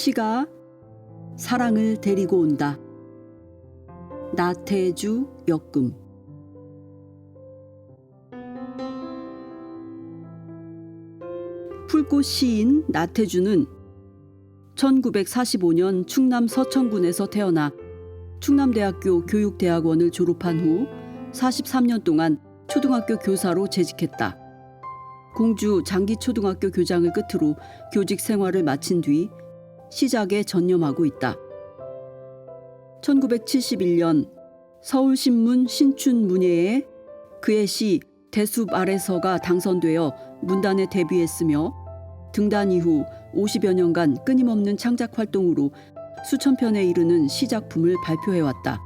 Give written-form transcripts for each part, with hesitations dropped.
시가 사랑을 데리고 온다. 나태주 역금. 풀꽃 시인 나태주는 1945년 충남 서천군에서 태어나 충남대학교 교육대학원을 졸업한 후 43년 동안 초등학교 교사로 재직했다. 공주 장기초등학교 교장을 끝으로 교직 생활을 마친 뒤 시작에 전념하고 있다. 1971년 서울신문 신춘문예에 그의 시 대숲 아래서가 당선되어 문단에 데뷔했으며 등단 이후 50여 년간 끊임없는 창작 활동으로 수천 편에 이르는 시작품을 발표해왔다.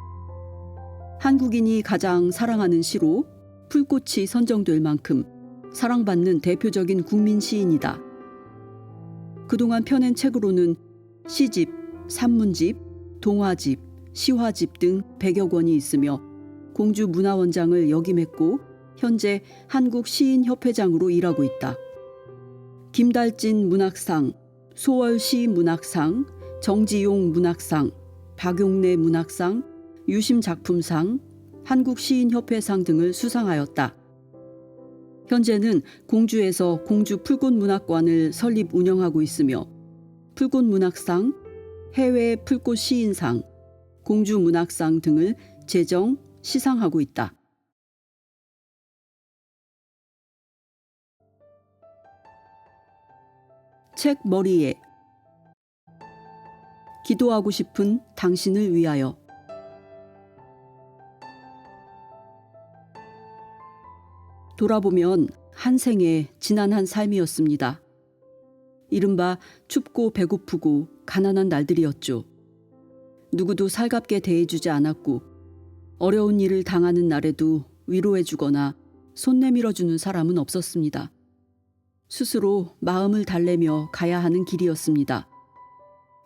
한국인이 가장 사랑하는 시로 풀꽃이 선정될 만큼 사랑받는 대표적인 국민 시인이다. 그동안 펴낸 책으로는 시집, 산문집, 동화집, 시화집 등 100여 권이 있으며 공주 문화원장을 역임했고 현재 한국시인협회장으로 일하고 있다. 김달진 문학상, 소월시 문학상, 정지용 문학상, 박용래 문학상, 유심작품상, 한국시인협회상 등을 수상하였다. 현재는 공주에서 공주 풀꽃문학관을 설립 운영하고 있으며 풀꽃문학상, 해외 풀꽃시인상, 공주문학상 등을 제정, 시상하고 있다. 책 머리에 기도하고 싶은 당신을 위하여. 돌아보면 한 생에 지난한 삶이었습니다. 이른바 춥고 배고프고 가난한 날들이었죠. 누구도 살갑게 대해주지 않았고 어려운 일을 당하는 날에도 위로해주거나 손 내밀어주는 사람은 없었습니다. 스스로 마음을 달래며 가야 하는 길이었습니다.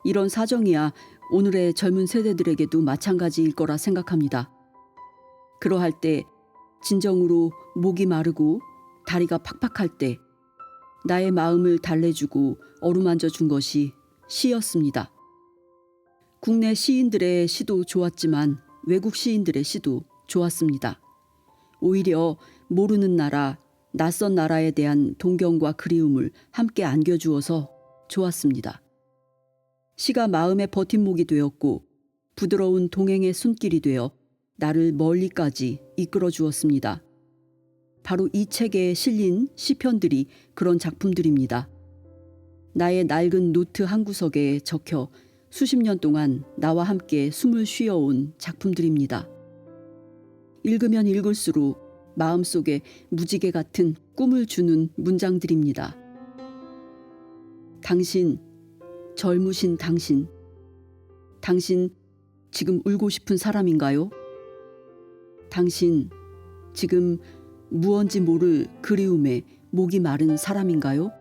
이런 사정이야 오늘의 젊은 세대들에게도 마찬가지일 거라 생각합니다. 그러할 때 진정으로 목이 마르고 다리가 팍팍할 때 나의 마음을 달래주고 어루만져 준 것이 시였습니다. 국내 시인들의 시도 좋았지만 외국 시인들의 시도 좋았습니다. 오히려 모르는 나라, 낯선 나라에 대한 동경과 그리움을 함께 안겨주어서 좋았습니다. 시가 마음의 버팀목이 되었고 부드러운 동행의 손길이 되어 나를 멀리까지 이끌어 주었습니다. 바로 이 책에 실린 시편들이 그런 작품들입니다. 나의 낡은 노트 한 구석에 적혀 수십 년 동안 나와 함께 숨을 쉬어온 작품들입니다. 읽으면 읽을수록 마음속에 무지개 같은 꿈을 주는 문장들입니다. 당신, 젊으신 당신. 당신 지금 울고 싶은 사람인가요? 당신 지금 무언지 모를 그리움에 목이 마른 사람인가요?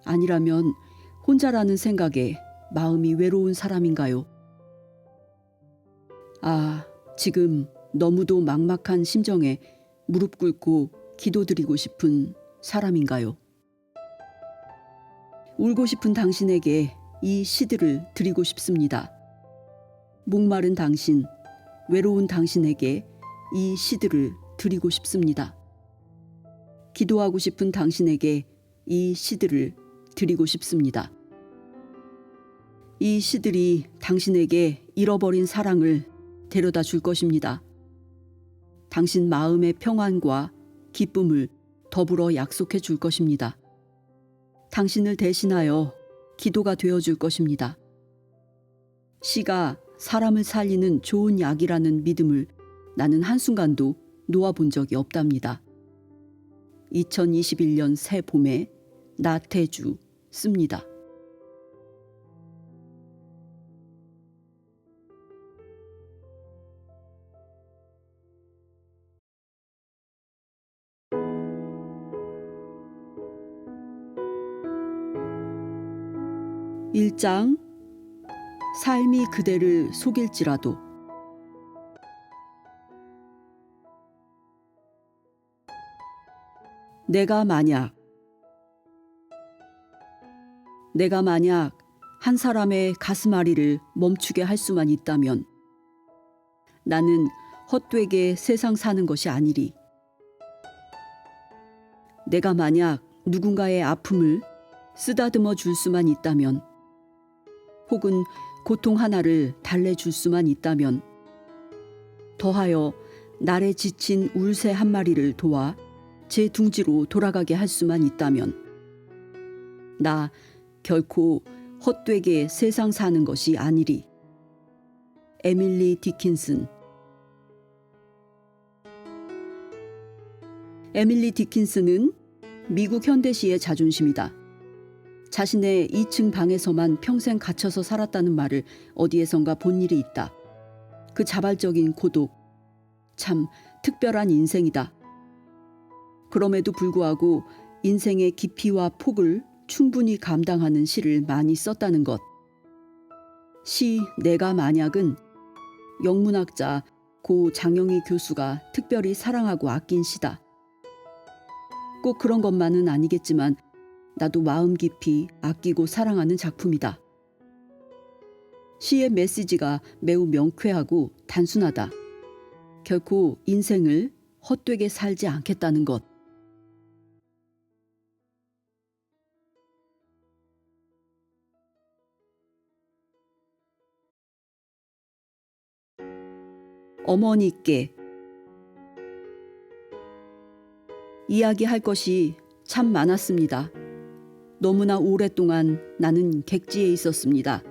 아니라면 혼자라는 생각에 마음이 외로운 사람인가요? 아, 지금 너무도 막막한 심정에 무릎 꿇고 기도드리고 싶은 사람인가요? 울고 싶은 당신에게 이 시들을 드리고 싶습니다. 목마른 당신, 외로운 당신에게 이 시들을 드리고 싶습니다. 기도하고 싶은 당신에게 이 시들을 드리고 싶습니다. 이 시들이 당신에게 잃어버린 사랑을 데려다 줄 것입니다. 당신 마음의 평안과 기쁨을 더불어 약속해 줄 것입니다. 당신을 대신하여 기도가 되어 줄 것입니다. 시가 사람을 살리는 좋은 약이라는 믿음을 나는 한순간도 놓아본 적이 없답니다. 2021년 새 봄에 나태주 씁니다. (1장) 삶이 그대를 속일지라도. 내가 만약 한 사람의 가슴앓이를 멈추게 할 수만 있다면 나는 헛되게 세상 사는 것이 아니리. 내가 만약 누군가의 아픔을 쓰다듬어 줄 수만 있다면, 혹은 고통 하나를 달래줄 수만 있다면, 더하여 날에 지친 울새 한 마리를 도와 제 둥지로 돌아가게 할 수만 있다면, 나 결코 헛되게 세상 사는 것이 아니리. 에밀리 디킨슨. 에밀리 디킨슨은 미국 현대시의 자존심이다. 자신의 2층 방에서만 평생 갇혀서 살았다는 말을 어디에선가 본 일이 있다. 그 자발적인 고독, 참 특별한 인생이다. 그럼에도 불구하고 인생의 깊이와 폭을 충분히 감당하는 시를 많이 썼다는 것. 시 내가 만약은 영문학자 고 장영희 교수가 특별히 사랑하고 아낀 시다. 꼭 그런 것만은 아니겠지만 나도 마음 깊이 아끼고 사랑하는 작품이다. 시의 메시지가 매우 명쾌하고 단순하다. 결코 인생을 헛되게 살지 않겠다는 것. 어머니께. 이야기할 것이 참 많았습니다. 너무나 오랫동안 나는 객지에 있었습니다.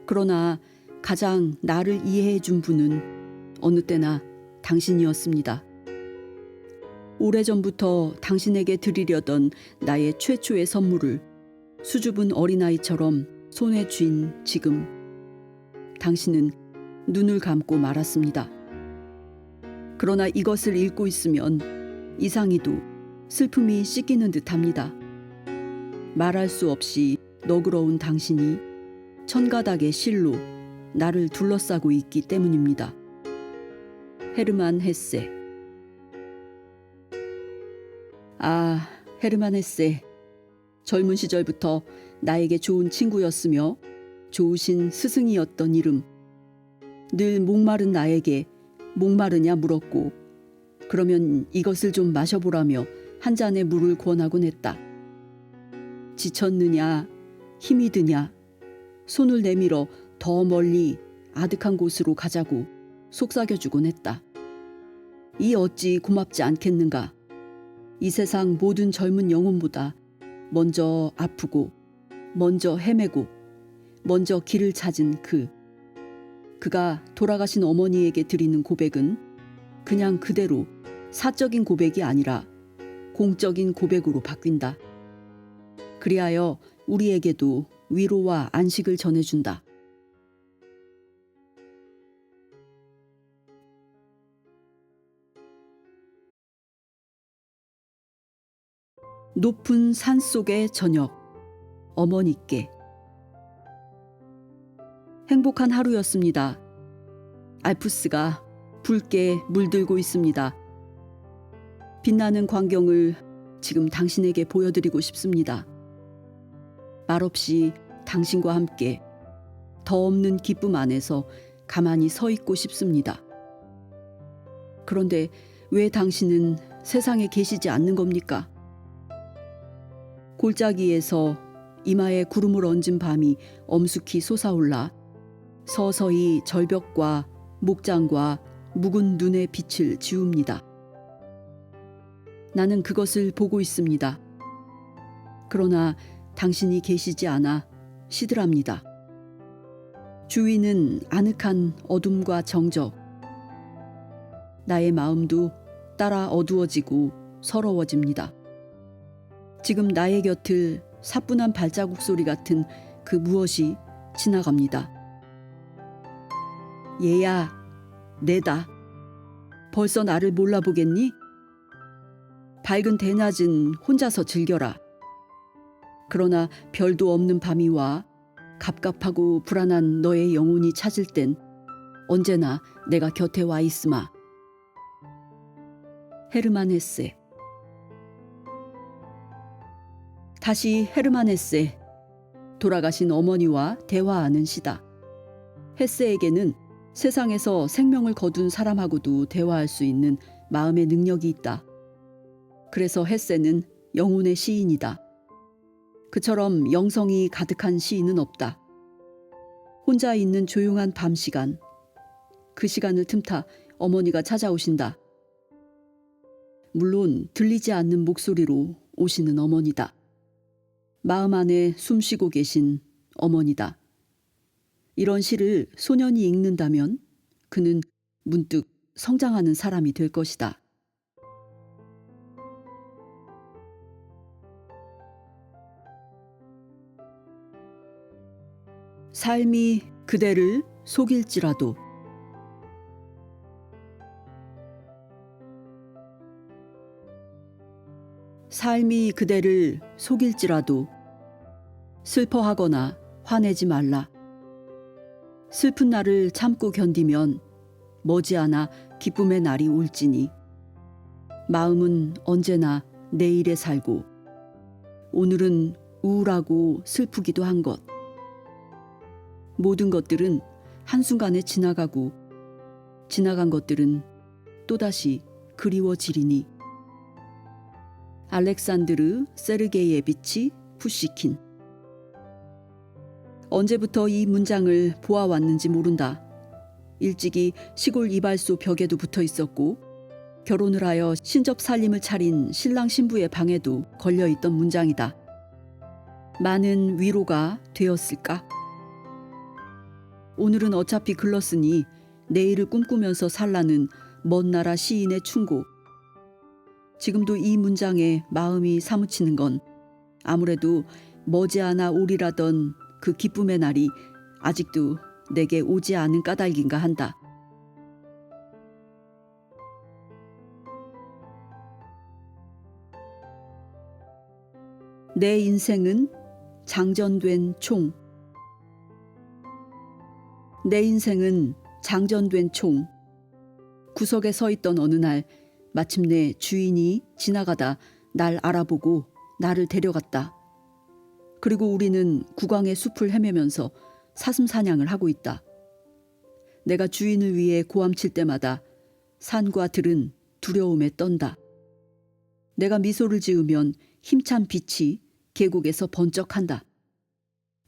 그러나 가장 나를 이해해 준 분은 어느 때나 당신이었습니다. 오래전부터 당신에게 드리려던 나의 최초의 선물을 수줍은 어린아이처럼 손에 쥔 지금, 당신은 눈을 감고 말았습니다. 그러나 이것을 읽고 있으면 이상히도 슬픔이 씻기는 듯합니다. 말할 수 없이 너그러운 당신이 천가닥의 실로 나를 둘러싸고 있기 때문입니다. 헤르만 헤세. 아, 헤르만 헤세. 젊은 시절부터 나에게 좋은 친구였으며 좋으신 스승이었던 이름. 늘 목마른 나에게 목마르냐 물었고, 그러면 이것을 좀 마셔보라며 한 잔의 물을 권하곤 했다. 지쳤느냐, 힘이 드냐, 손을 내밀어 더 멀리 아득한 곳으로 가자고 속삭여주곤 했다. 이 어찌 고맙지 않겠는가. 이 세상 모든 젊은 영혼보다 먼저 아프고, 먼저 헤매고, 먼저 길을 찾은 그가 돌아가신 어머니에게 드리는 고백은 그냥 그대로 사적인 고백이 아니라 공적인 고백으로 바뀐다. 그리하여 우리에게도 위로와 안식을 전해준다. 높은 산 속의 저녁. 어머니께. 행복한 하루였습니다. 알프스가 붉게 물들고 있습니다. 빛나는 광경을 지금 당신에게 보여드리고 싶습니다. 말없이 당신과 함께 더 없는 기쁨 안에서 가만히 서 있고 싶습니다. 그런데 왜 당신은 세상에 계시지 않는 겁니까? 골짜기에서 이마에 구름을 얹은 밤이 엄숙히 솟아올라 서서히 절벽과 목장과 묵은 눈의 빛을 지웁니다. 나는 그것을 보고 있습니다. 그러나 당신이 계시지 않아 시들합니다. 주위는 아늑한 어둠과 정적. 나의 마음도 따라 어두워지고 서러워집니다. 지금 나의 곁을 사뿐한 발자국 소리 같은 그 무엇이 지나갑니다. 얘야, 내다. 벌써 나를 몰라보겠니? 밝은 대낮은 혼자서 즐겨라. 그러나 별도 없는 밤이 와 갑갑하고 불안한 너의 영혼이 찾을 땐 언제나 내가 곁에 와 있으마. 헤르만 헤세. 다시 헤르만 헤세. 돌아가신 어머니와 대화하는 시다. 헤세에게는 세상에서 생명을 거둔 사람하고도 대화할 수 있는 마음의 능력이 있다. 그래서 헤세는 영혼의 시인이다. 그처럼 영성이 가득한 시인은 없다. 혼자 있는 조용한 밤 시간, 그 시간을 틈타 어머니가 찾아오신다. 물론 들리지 않는 목소리로 오시는 어머니다. 마음 안에 숨쉬고 계신 어머니다. 이런 시를 소년이 읽는다면 그는 문득 성장하는 사람이 될 것이다. 삶이 그대를 속일지라도. 삶이 그대를 속일지라도 슬퍼하거나 화내지 말라. 슬픈 날을 참고 견디면 머지않아 기쁨의 날이 올지니 마음은 언제나 내일에 살고 오늘은 우울하고 슬프기도 한 것. 모든 것들은 한순간에 지나가고 지나간 것들은 또다시 그리워지리니. 알렉산드르 세르게예비치 푸시킨. 언제부터 이 문장을 보아왔는지 모른다. 일찍이 시골 이발소 벽에도 붙어 있었고 결혼을 하여 신접 살림을 차린 신랑 신부의 방에도 걸려있던 문장이다. 많은 위로가 되었을까? 오늘은 어차피 글렀으니 내일을 꿈꾸면서 살라는 먼 나라 시인의 충고. 지금도 이 문장에 마음이 사무치는 건 아무래도 머지않아 오리라던 그 기쁨의 날이 아직도 내게 오지 않은 까닭인가 한다. 내 인생은 장전된 총. 내 인생은 장전된 총. 구석에 서 있던 어느 날 마침내 주인이 지나가다 날 알아보고 나를 데려갔다. 그리고 우리는 국왕의 숲을 헤매면서 사슴 사냥을 하고 있다. 내가 주인을 위해 고함칠 때마다 산과 들은 두려움에 떤다. 내가 미소를 지으면 힘찬 빛이 계곡에서 번쩍한다.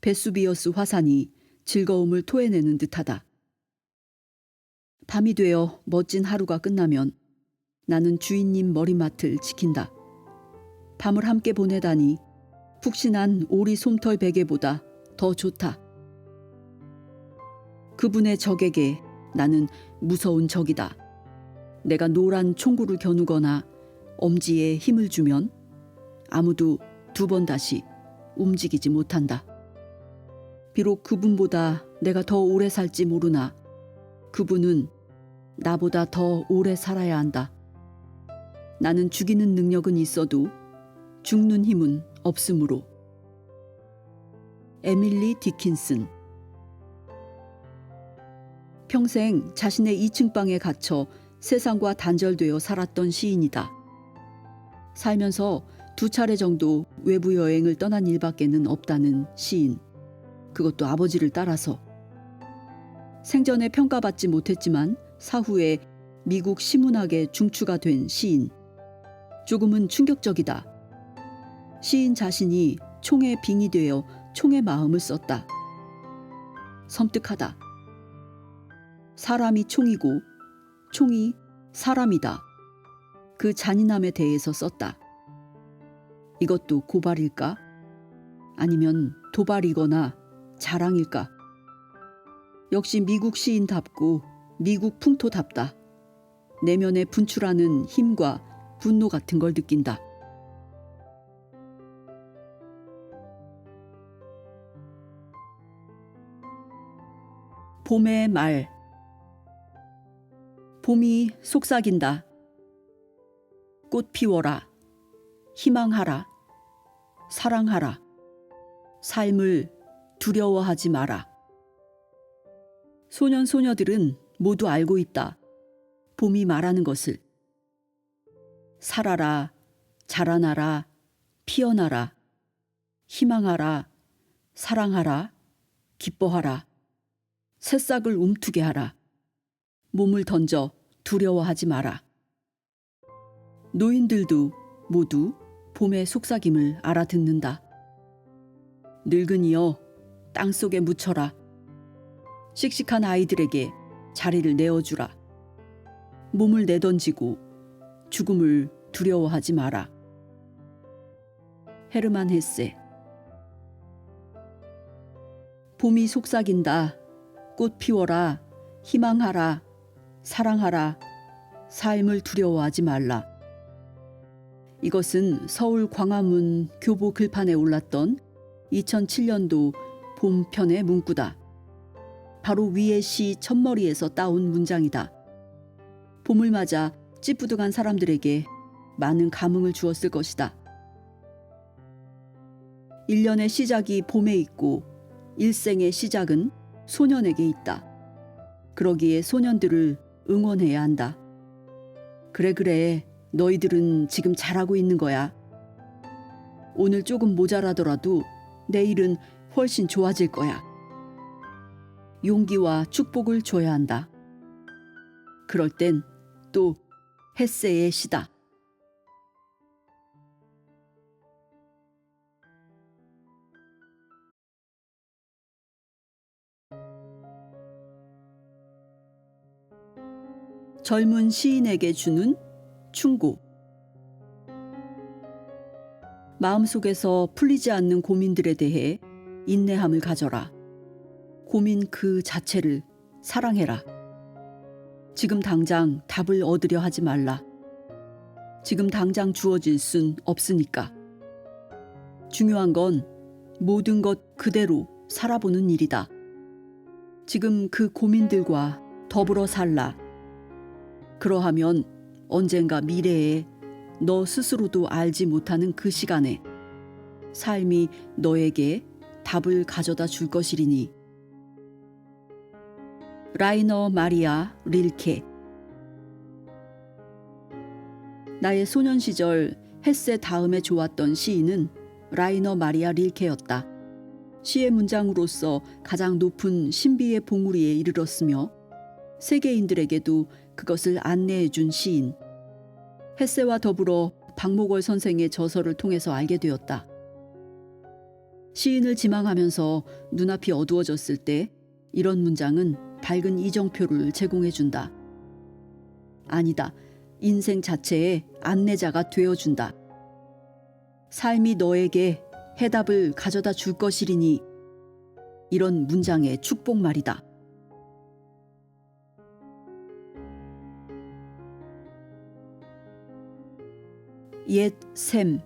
베수비어스 화산이 즐거움을 토해내는 듯하다. 밤이 되어 멋진 하루가 끝나면 나는 주인님 머리맡을 지킨다. 밤을 함께 보내다니 푹신한 오리 솜털 베개보다 더 좋다. 그분의 적에게 나는 무서운 적이다. 내가 노란 총구를 겨누거나 엄지에 힘을 주면 아무도 두 번 다시 움직이지 못한다. 비록 그분보다 내가 더 오래 살지 모르나 그분은 나보다 더 오래 살아야 한다. 나는 죽이는 능력은 있어도 죽는 힘은 없으므로. 에밀리 디킨슨. 평생 자신의 2층 방에 갇혀 세상과 단절되어 살았던 시인이다. 살면서 2차례 정도 외부 여행을 떠난 일밖에는 없다는 시인. 그것도 아버지를 따라서. 생전에 평가받지 못했지만 사후에 미국 시문학에 중추가 된 시인. 조금은 충격적이다. 시인 자신이 총의 빙이 되어 총의 마음을 썼다. 섬뜩하다. 사람이 총이고 총이 사람이다. 그 잔인함에 대해서 썼다. 이것도 고발일까? 아니면 도발이거나 자랑일까? 역시 미국 시인답고 미국 풍토답다. 내면에 분출하는 힘과 분노 같은 걸 느낀다. 봄의 말. 봄이 속삭인다. 꽃 피워라. 희망하라. 사랑하라. 삶을 두려워하지 마라. 소년 소녀들은 모두 알고 있다. 봄이 말하는 것을. 살아라. 자라나라. 피어나라. 희망하라. 사랑하라, 기뻐하라, 새싹을 움트게 하라, 몸을 던져 두려워하지 마라. 노인들도 모두 봄의 속삭임을 알아듣는다. 늙은이여, 땅속에 묻혀라. 씩씩한 아이들에게 자리를 내어주라. 몸을 내던지고 죽음을 두려워하지 마라. 헤르만 헤세. 봄이 속삭인다. 꽃 피워라. 희망하라. 사랑하라. 삶을 두려워하지 말라. 이것은 서울 광화문 교보 글판에 올랐던 2007년도 봄편의 문구다. 바로 위의 시 첫머리에서 따온 문장이다. 봄을 맞아 찌뿌둥한 사람들에게 많은 감흥을 주었을 것이다. 1년의 시작이 봄에 있고 일생의 시작은 소년에게 있다. 그러기에 소년들을 응원해야 한다. 그래, 너희들은 지금 잘하고 있는 거야. 오늘 조금 모자라더라도 내일은 훨씬 좋아질 거야. 용기와 축복을 줘야 한다. 그럴 땐 또 헤세의 시다. 젊은 시인에게 주는 충고. 마음속에서 풀리지 않는 고민들에 대해 인내함을 가져라. 고민 그 자체를 사랑해라. 지금 당장 답을 얻으려 하지 말라. 지금 당장 주어질 순 없으니까. 중요한 건 모든 것 그대로 살아보는 일이다. 지금 그 고민들과 더불어 살라. 그러하면 언젠가 미래에 너 스스로도 알지 못하는 그 시간에 삶이 너에게 답을 가져다 줄 것이리니. 라이너 마리아 릴케. 나의 소년 시절 헤세 다음에 좋았던 시인은 라이너 마리아 릴케였다. 시의 문장으로서 가장 높은 신비의 봉우리에 이르렀으며 세계인들에게도 그것을 안내해 준 시인. 헤세와 더불어 박목월 선생의 저서를 통해서 알게 되었다. 시인을 지망하면서 눈앞이 어두워졌을 때 이런 문장은 밝은 이정표를 제공해준다. 아니다. 인생 자체의 안내자가 되어준다. 삶이 너에게 해답을 가져다 줄 것이리니. 이런 문장의 축복 말이다. 옛 샘.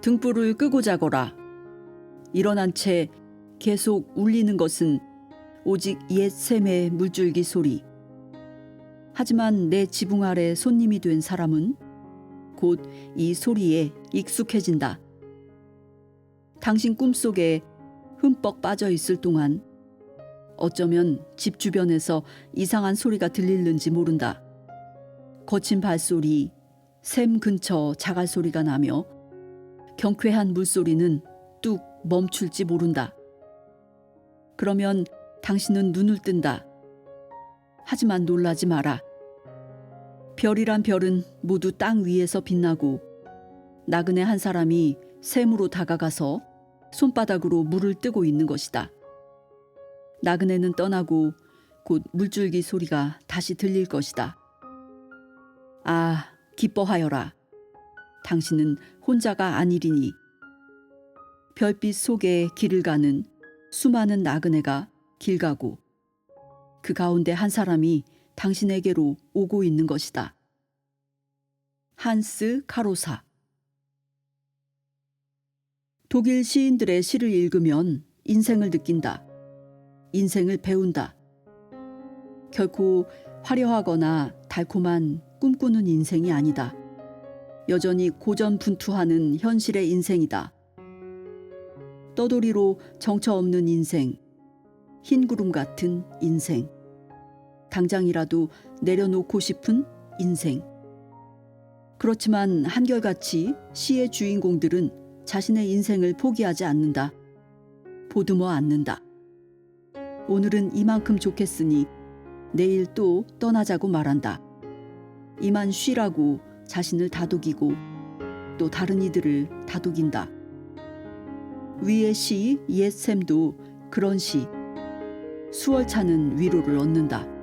등불을 끄고 자거라. 일어난 채 계속 울리는 것은 오직 옛 샘의 물줄기 소리. 하지만 내 지붕 아래 손님이 된 사람은 곧 이 소리에 익숙해진다. 당신 꿈속에 흠뻑 빠져 있을 동안 어쩌면 집 주변에서 이상한 소리가 들리는지 모른다. 거친 발소리, 샘 근처 자갈 소리가 나며 경쾌한 물소리는 뚝 멈출지 모른다. 그러면 당신은 눈을 뜬다. 하지만 놀라지 마라. 별이란 별은 모두 땅 위에서 빛나고 나그네 한 사람이 샘으로 다가가서 손바닥으로 물을 뜨고 있는 것이다. 나그네는 떠나고 곧 물줄기 소리가 다시 들릴 것이다. 아, 기뻐하여라. 당신은 혼자가 아니리니. 별빛 속에 길을 가는 수많은 나그네가 길 가고 그 가운데 한 사람이 당신에게로 오고 있는 것이다. 한스 카로사. 독일 시인들의 시를 읽으면 인생을 느낀다. 인생을 배운다. 결코 화려하거나 달콤한 꿈꾸는 인생이 아니다. 여전히 고전분투하는 현실의 인생이다. 떠돌이로 정처 없는 인생, 흰 구름 같은 인생, 당장이라도 내려놓고 싶은 인생. 그렇지만 한결같이 시의 주인공들은 자신의 인생을 포기하지 않는다. 보듬어 안는다. 오늘은 이만큼 좋겠으니 내일 또 떠나자고 말한다. 이만 쉬라고 자신을 다독이고 또 다른 이들을 다독인다. 위의 시 옛샘도 그런 시. 수월차는 위로를 얻는다.